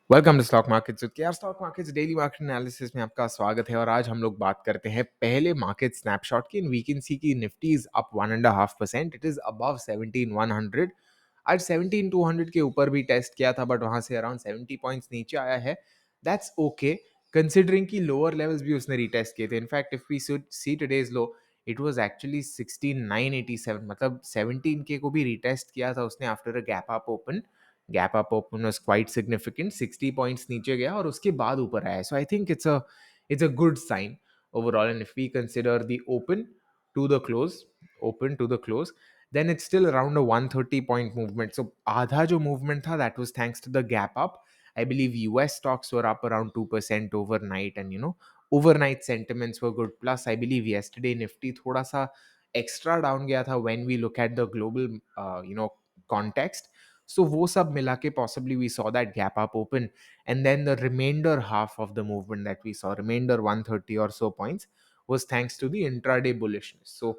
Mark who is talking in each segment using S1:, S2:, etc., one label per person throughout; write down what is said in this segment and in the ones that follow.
S1: Welcome to stock markets with KR stock markets daily market analysis में आपका स्वागत है। और आज हम लोग बात करते हैं पहले मार्केट स्नैपशॉट की। वी कैन सी की Nifty is up 1.5%। It is above 17,100। आज 17,200 के ऊपर भी टेस्ट किया था, बट वहां से अराउंड 70 पॉइंट्स नीचे आया है। दैट्स ओके कंसिडरिंग की लोअर लेवल्स भी उसने रिटेस्ट किए थे। In fact if we see today's low, it was actually 16,987, मतलब 17 के को भी रिटेस्ट किया था उसने after a gap up open was quite significant. 60 points नीचे गया और उसके बाद ऊपर आया। So I think it's a good sign overall. And if we consider the to the close open to the close, then it's still around a 130 point movement. So आधा जो movement था, that was thanks to the gap up. I believe US stocks were up around 2% overnight, and overnight sentiments were good. Plus I believe yesterday Nifty थोड़ा सा extra down गया था when we look at the global context. So वो सब मिला के possibly we saw that gap up open, and then the remainder half of the movement that we saw, remainder 130 or so points, was thanks to the intraday bullishness. So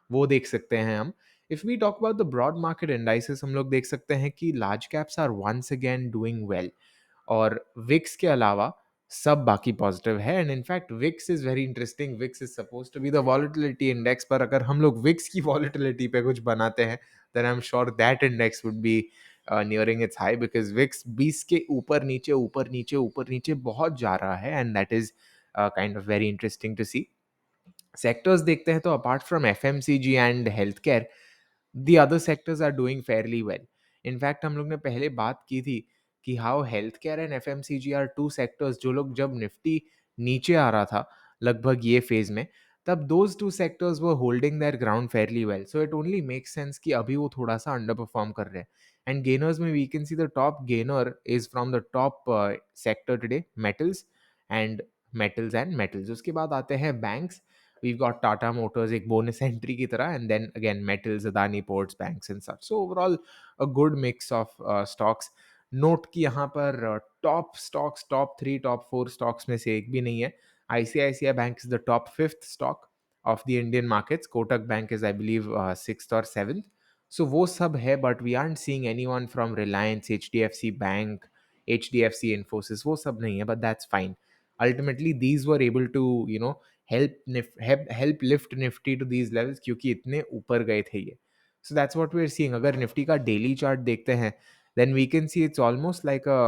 S1: वो देख सकते हैं हम. If we talk about the broad market indices, हम लोग देख सकते हैं कि large caps are once again doing well. और विक्स के अलावा सब बाकी पॉजिटिव है. And in fact VIX is very interesting. VIX is suppose to be the volatility index, पर अगर हम लोग विक्स की वॉलिटिलिटी पे कुछ बनाते हैं, then I am sure that index would be nearing its high, because VIX 20 के ऊपर नीचे बहुत जा रहा है. And that is kind of very interesting to see. Sectors देखते हैं तो apart from FMCG and health care, the other sectors are doing fairly well. In fact हम लोग ने पहले बात की थी कि how health care and FMCG are two sectors जो लोग, जब निफ्टी नीचे आ रहा था लगभग ये फेज में, तब those two sectors were holding their ground fairly well. So it only makes sense कि अभी वो थोड़ा सा अंडर परफॉर्म कर रहे हैं. एंड गेनर्स में we can see the top gainer is from the top sector today, metals. उसके बाद आते हैं banks. We've got Tata Motors, एक bonus entry की तरह, and then again metals, Adani Ports, banks and such. So overall a good mix of stocks. Note कि यहाँ पर top stocks, top 3 top 4 stocks में से एक भी नहीं है. ICICI bank is the top 5th stock of the Indian markets. Kotak bank is I believe 6th और 7th. सो वो सब है, but we aren't seeing anyone from Reliance, HDFC bank, HDFC Infosys, वो सब नहीं है, but that's fine. Ultimately these were able to help lift Nifty to these levels क्योंकि इतने ऊपर गए थे ये. So that's what we're seeing. अगर निफ्टी का डेली चार्ट देखते हैं, then we can see it's almost like a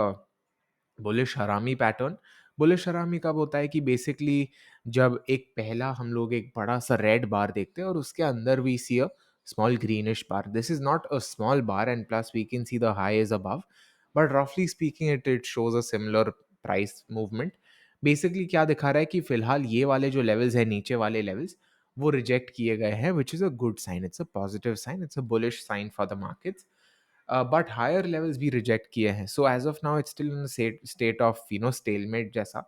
S1: bullish हरामी पैटर्न. बुलिश हरामी कब होता है कि बेसिकली जब एक पहला हम लोग एक बड़ा सा रेड बार देखते हैं और उसके अंदर we see a small greenish bar. This is not a small bar, and plus we can see the high is above, but रफली speaking it shows a similar price movement. Basically क्या दिखा रहा है कि फिलहाल ये वाले जो लेवल्स है, नीचे वाले लेवल्स, वो रिजेक्ट किए गए हैं, which is a good sign. It's a positive sign, it's a bullish sign for the markets. But higher levels भी रिजेक्ट किए हैं. So as of now it's still in state of stalemate जैसा.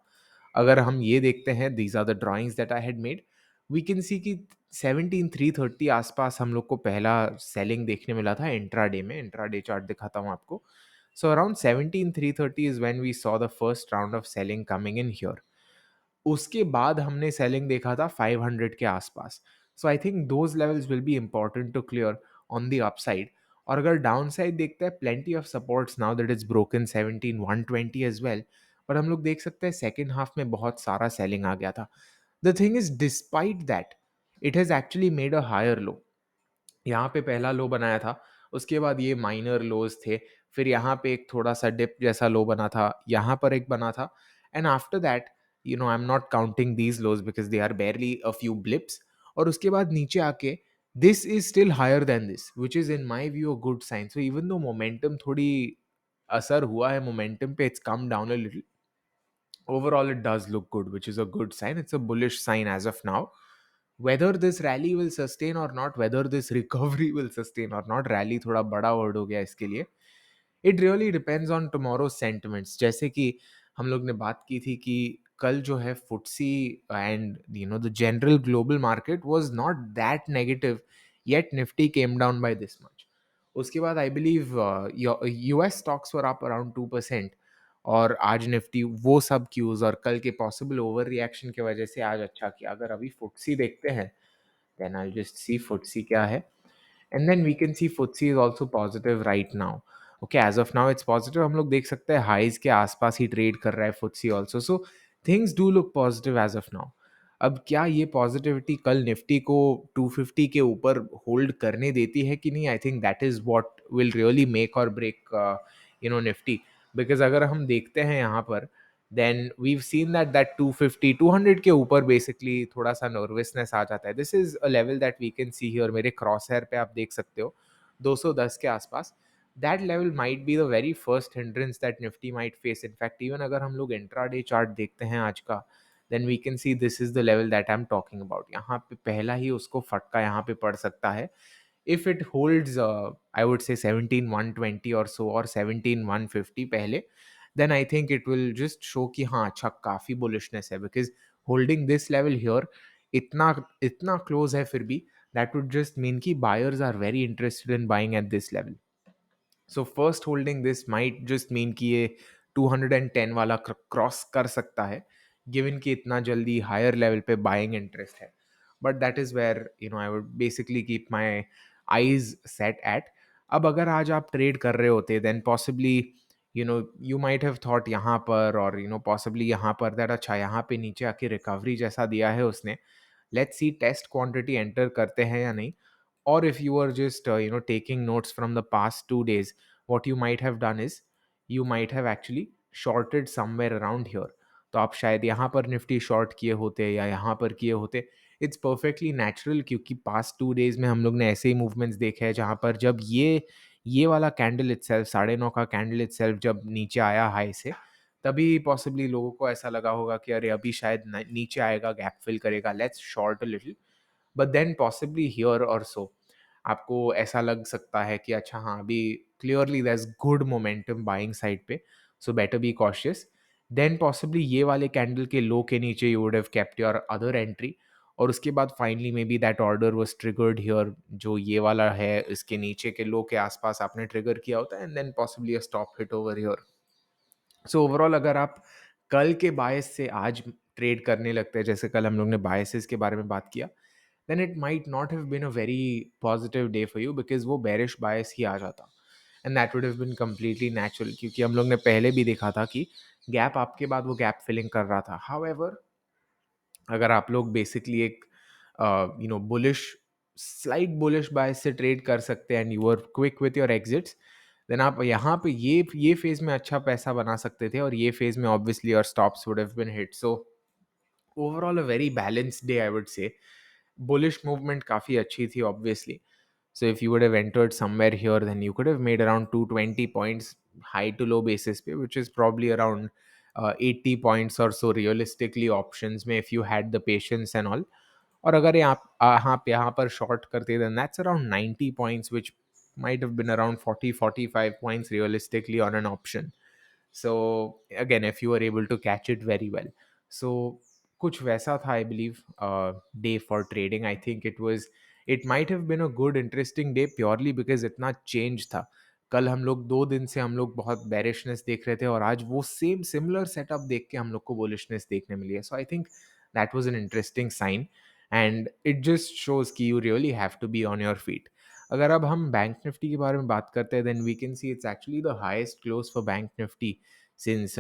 S1: अगर हम ये देखते हैं, these are the drawings that I had made, we can see कि 17,330 आसपास हम लोग को पहला सेलिंग देखने मिला था इंट्राडे में. इंट्राडे चार्ट दिखाता हूँ आपको. So around 17,330 is when we saw the first round of selling coming in here. उसके बाद हमने सेलिंग देखा था 500 के आसपास. So I think those levels will be important to clear on the upside. और अगर डाउन साइड देखते हैं, plenty of supports now that is broken 17,120 as well. पर हम लोग देख सकते हैं सेकेंड हाफ में बहुत सारा सेलिंग आ गया था. The thing is, despite that, it has actually made a higher low. यहाँ पे पहला लो बनाया था, उसके बाद ये माइनर लोज थे, फिर यहाँ पे एक थोड़ा सा डिप जैसा लो बना था, यहाँ पर एक बना था. And after that, I am not counting these lows because they are barely a few blips. और उसके बाद नीचे आके this is still higher than this, which is in my view a good sign. So even though momentum थोड़ी असर हुआ है momentum पे, it's come down a little. Overall, it does look good, which is a good sign. It's a bullish sign as of now. Whether this rally will sustain or not, whether this recovery will sustain or not, rally थोड़ा बड़ा word हो गया इसके लिए. It really depends on tomorrow's sentiments. जैसे कि हम लोग ने बात की थी कि कल जो है FTSE and the general global market was not that negative, yet Nifty came down by this much. उसके बाद I believe US stocks were up around 2%. और आज निफ्टी वो सब क्यूज और कल के पॉसिबल ओवर रिएक्शन की वजह से आज अच्छा किया. अगर अभी फुटसी देखते हैं, then I just see FTSE क्या है, and then we can see FTSE is also positive right now. Okay, as of now it's positive, हम लोग देख सकते हैं हाईज के आसपास ही ट्रेड कर रहा है FTSE also, so things do look positive as of now. अब क्या ये पॉजिटिविटी कल निफ्टी को 250 के ऊपर होल्ड करने देती है कि नहीं? आई think that is what will really make और ब्रेक निफ्टी। बिकॉज अगर हम देखते हैं यहाँ पर, देन वी सीन दैट 250 200 के ऊपर बेसिकली थोड़ा सा नर्वसनेस आ जाता है। This is a level that we can see here, मेरे क्रॉस हेयर पे आप देख सकते हो 210 के आसपास। That level might be the very first hindrance that Nifty might face. In fact even अगर हम लोग इंट्राडे चार्ट देखते हैं आज का, then we can see this is the level that I am talking about. यहाँ पे पहला ही उसको फटका यहाँ पे पड़ सकता है if it holds I would say 17,120 or so, or 17,150 पहले, then I think it will just show कि हाँ अच्छा काफ़ी bullishness है, because holding this level here इतना इतना close है फिर भी, that would just mean कि buyers are very interested in buying at this level. So first holding this might just mean कि ये 210 वाला क्रॉस कर सकता है, गिवन कि इतना जल्दी हायर लेवल पे बाइंग इंटरेस्ट है। But that is where I would basically keep my eyes set at. अब अगर आज आप ट्रेड कर रहे होते, then possibly you might have thought यहाँ पर, और पॉसिबली यहाँ पर, दैट अच्छा यहाँ पे नीचे आके रिकवरी जैसा दिया है उसने, let's see test quantity enter करते हैं या नहीं। Or if you are just taking notes from the past 2 days, what you might have done is you might have actually shorted somewhere around here. तो आप शायद यहाँ पर निफ्टी शॉर्ट किए होते या यहाँ पर किए होते। इट्स परफेक्टली नेचुरल, क्योंकि पास्ट 2 डेज में हम लोग ने ऐसे ही मूवमेंट्स देखे हैं जहाँ पर जब ये वाला कैंडल इटसेल्फ 9:30 का कैंडल इटसेल्फ जब नीचे आया हाई से, तभी पॉसिबली लोगों को ऐसा लगा होगा कि अरे अभी शायद नीचे आएगा, गैप फिल करेगा, let's short a little. But then possibly here और सो आपको ऐसा लग सकता है कि अच्छा हाँ अभी clearly there is good momentum buying side पे, so better be cautious. Then possibly ये वाले कैंडल के लो के नीचे you would have kept your other entry, और उसके बाद finally maybe that order was triggered here, जो ये वाला है इसके नीचे के लो के आसपास आपने ट्रिगर किया होता है, and then possibly a stop hit over here. So overall अगर आप कल के बायस से आज ट्रेड करने लगते हैं, जैसे कल हम लोग ने बायसेस के बारे में बात किया, then it might not have been a very positive day for you, because वो bearish bias ही आ जाता, and that would have been completely natural, क्योंकि हम लोग ने पहले भी देखा था कि गैप आपके बाद वो गैप फिलिंग कर रहा था। However, अगर आप लोग बेसिकली एक बुलिश स्लाइट बुलिश बायस से ट्रेड कर सकते हैं and you are quick with your exits, then आप यहाँ पे ये फेज में अच्छा पैसा बना सकते थे, और ये फेज में obviously your stops would have been hit. So overall a very balanced day I would say. Bullish movement काफ़ी अच्छी थी obviously. So if you would have entered somewhere here, then you could have made around 220 points high to low basis पे, which is probably around 80 points or so realistically options में, if you had the patience and all. और अगर यहाँ पर short करते, then that's around 90 points, which might have been around 40-45 points realistically on an option. So again, if you were able to catch it very well, so कुछ वैसा था I believe day for trading. I think it might have been a good interesting day purely because इतना change था। कल हम लोग 2 दिन से हम लोग बहुत bearishness देख रहे थे, और आज वो सेम सिमिलर सेटअप देख के हम लोग को bullishness देखने मिली है। So I think that was an interesting sign, and it just shows कि you really have to be on your feet. अगर अब हम बैंक निफ्टी के बारे में बात करते हैं, then we can see it's actually the highest close for bank Nifty since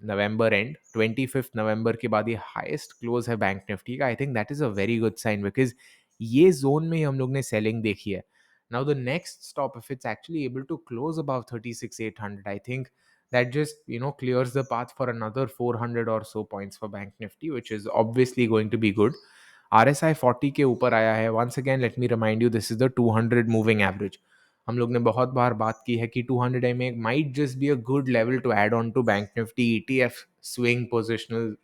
S1: November and 25 November के बाद ये हाईएस्ट क्लोज है बैंक निफ्टी का। I think that is a very good sign, because ये जोन में ही हम लोग ने सेलिंग देखी है। Now the next stop, if it's actually able to close about 36,800, I think that just clears the path for another 400 or so points for bank nifty, which is obviously going to be good. RSI 40 के ऊपर आया है। Once again let me remind you, this is the 200 moving average. हम लोग ने बहुत बार बात की है कि 200 MA might just be a good level to add on to bank Nifty ETF swing positional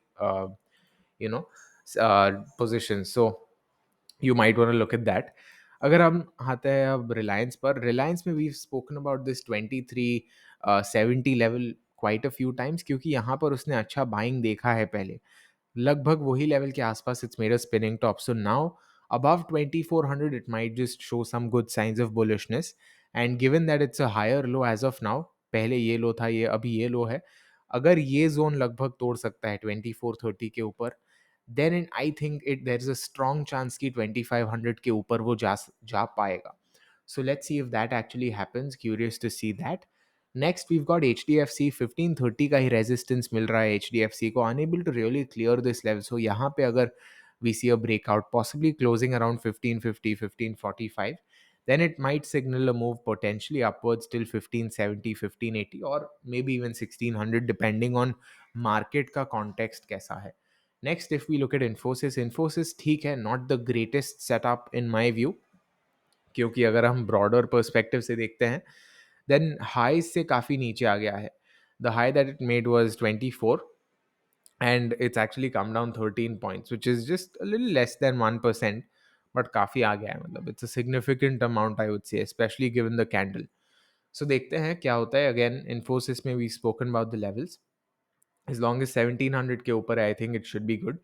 S1: you know position. So you might want to look at that. अगर हम आते हैं अब रिलायंस पर, रिलायंस में we spoken about this 2370 level quite a few times, क्योंकि यहाँ पर उसने अच्छा बाइंग देखा है पहले, लगभग वही लेवल के आसपास it's made a spinning top. So now above 2400 it might just show some good signs of bullishness, and given that it's a higher low as of now, पहले ये लो था, ये अभी ये लो है, अगर ये जोन लगभग तोड़ सकता है 2430 के ऊपर, then I think there is a strong chance कि 2500 के ऊपर वो जा पाएगा। So let's see if that actually happens, curious to see that. Next we've got HDFC 1530 का ही रेजिस्टेंस मिल रहा है HDFC को, unable to really clear this level. So यहाँ पे अगर we see a breakout possibly closing around 1550 1545, then it might signal a move potentially upwards till 1570 1580 or maybe even 1600 depending on market का context कैसा है. Next, if we look at Infosys ठीक है, not the greatest setup in my view, क्योंकि अगर हम broader perspective से देखते हैं देन हाई से काफ़ी नीचे आ गया है. The high that it made was 24 and it's actually come down 13 points, which is just a little less than 1%, but काफ़ी आ गया है. मतलब it's a significant amount, I would say, especially given the candle. So देखते हैं क्या होता है. Again, Infosys में we spoken about the levels. As long as 1700 के ऊपर है, I think it should be good.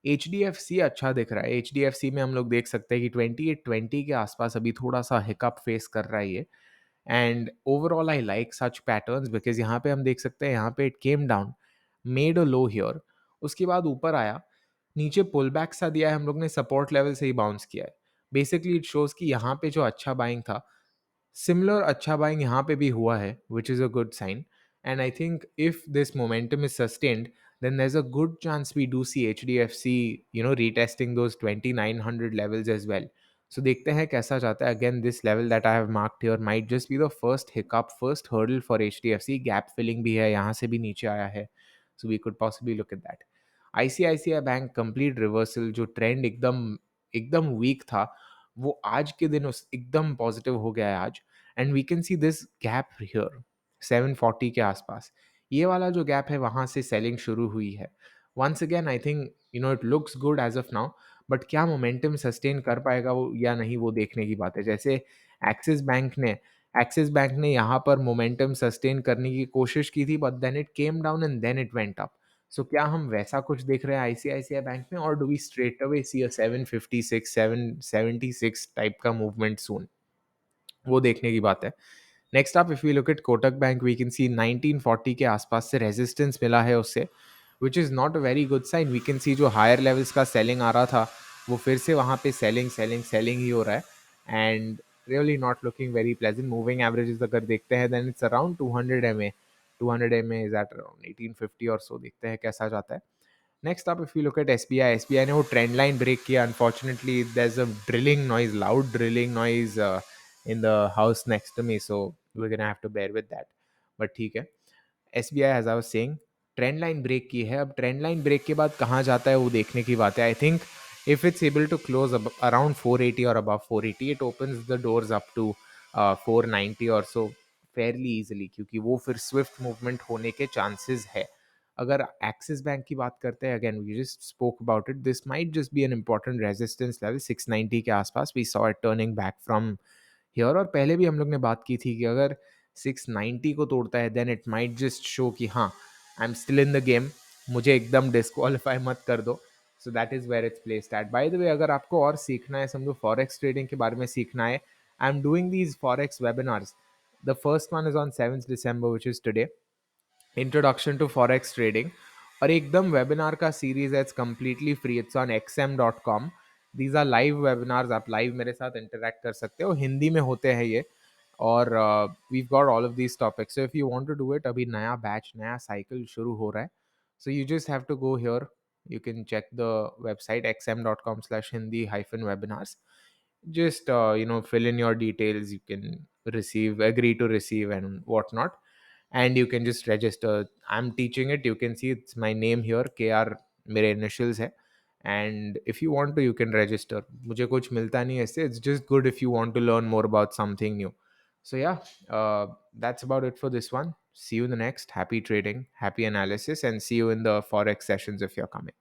S1: HDFC अच्छा दिख रहा है. HDFC में हम लोग देख सकते हैं कि 2820 के आसपास अभी थोड़ा सा हिकअप फेस कर रहा है ये. And overall I like such patterns because यहाँ पे हम देख सकते हैं यहाँ पे it came down, made a low here, उसके बाद ऊपर आया, नीचे पुल बैक सा दिया है, हम लोग ने सपोर्ट लेवल से ही बाउंस किया है. बेसिकली इट शोज कि यहाँ पे जो अच्छा बाइंग था, सिमिलर अच्छा बाइंग यहाँ पे भी हुआ है, which is a good sign. And I think if this momentum is sustained then there's a good chance we do see HDFC, retesting those 2900 levels as well. So देखते हैं कैसा जाता है. Again, this level that I have marked here might just be the first hiccup, first hurdle for HDFC. Gap filling भी है, यहाँ से भी नीचे आया है. So we could possibly look at that. ICICI bank complete reversal, जो trend एकदम एकदम वीक था, वो आज के दिन उस एकदम पॉजिटिव हो गया है आज. And we can see this gap here 740 के आसपास. ये वाला जो गैप है वहाँ से सेलिंग शुरू हुई है. Once again I think it looks good as of now, but क्या मोमेंटम सस्टेन कर पाएगा वो या नहीं, वो देखने की बात है. जैसे एक्सिस बैंक ने एक्सिस बैंक ने यहाँ पर मोमेंटम सस्टेन करने की कोशिश की थी, but then it came down and then it went up. So क्या हम वैसा कुछ देख रहे हैं आईसीआईसीआई बैंक में, और do we straight away see a 756 776 type का मूवमेंट सून, वो देखने की बात है. Next up, if we look at Kotak bank, we can see 1940 के आसपास से रेजिस्टेंस मिला है उससे, which is not a very good sign. We can see जो हायर लेवल्स का सेलिंग आ रहा था, वो फिर से वहाँ पे सेलिंग सेलिंग सेलिंग ही हो रहा है. And really not looking very pleasant. Moving averages अगर देखते हैं then it's around 200 MA. 200 MA is at around 1850 और सो. देखते हैं कैसा जाता है. Next up, if we look at SBI ने वो ट्रेंड लाइन ब्रेक किया. Unfortunately, there's a drilling noise, loud drilling noise in the house next to me, so we're gonna have to bear with that. But ठीक है. SBI, as I was saying, trend line break की है. अब trend line break के बाद कहाँ जाता है वो देखने की बात है. I think if it's able to close around 480 or above 480, it opens the doors up to 490 or so fairly easily, क्योंकि वो फिर स्विफ्ट मूवमेंट होने के चांसेस है. अगर एक्सिस बैंक की बात करते हैं, again we just spoke about it, this might just be an important resistance level 690 के आसपास. We saw it turning back from here, और पहले भी हम लोग ने बात की थी कि अगर 690 को तोड़ता है then it might just show कि हाँ, I am still in the game, मुझे एकदम डिस्क्वालीफाई मत कर दो. So that is where it's placed at. By the way, अगर आपको और सीखना है, समझो फॉरेक्स ट्रेडिंग के बारे में सीखना है, I am doing these forex webinars. The first one is on 7th December, which is today, introduction to forex trading. और एकदम वेबिनार का सीरीज है, it's completely free, it's on xm.com. These are live webinars, आप live मेरे साथ interact कर सकते हो, हिंदी में होते हैं ये. और we got all of these topics. So if you want to do it, अभी नया बैच, नया साइकिल शुरू हो रहा है. So you just have to go here, you can check the website xm.com/hindi-webinars. Just fill in your details, you can agree to receive and whatnot, and you can just register. I'm teaching it, you can see it's my name here, KR मेरे initials है. And if you want to, you can register. मुझे कुछ मिलता नहीं है इससे, it's just good if you want to learn more about something new. So yeah, that's about it for this one. See you in the next. Happy trading, happy analysis, and see you in the forex sessions if you're coming.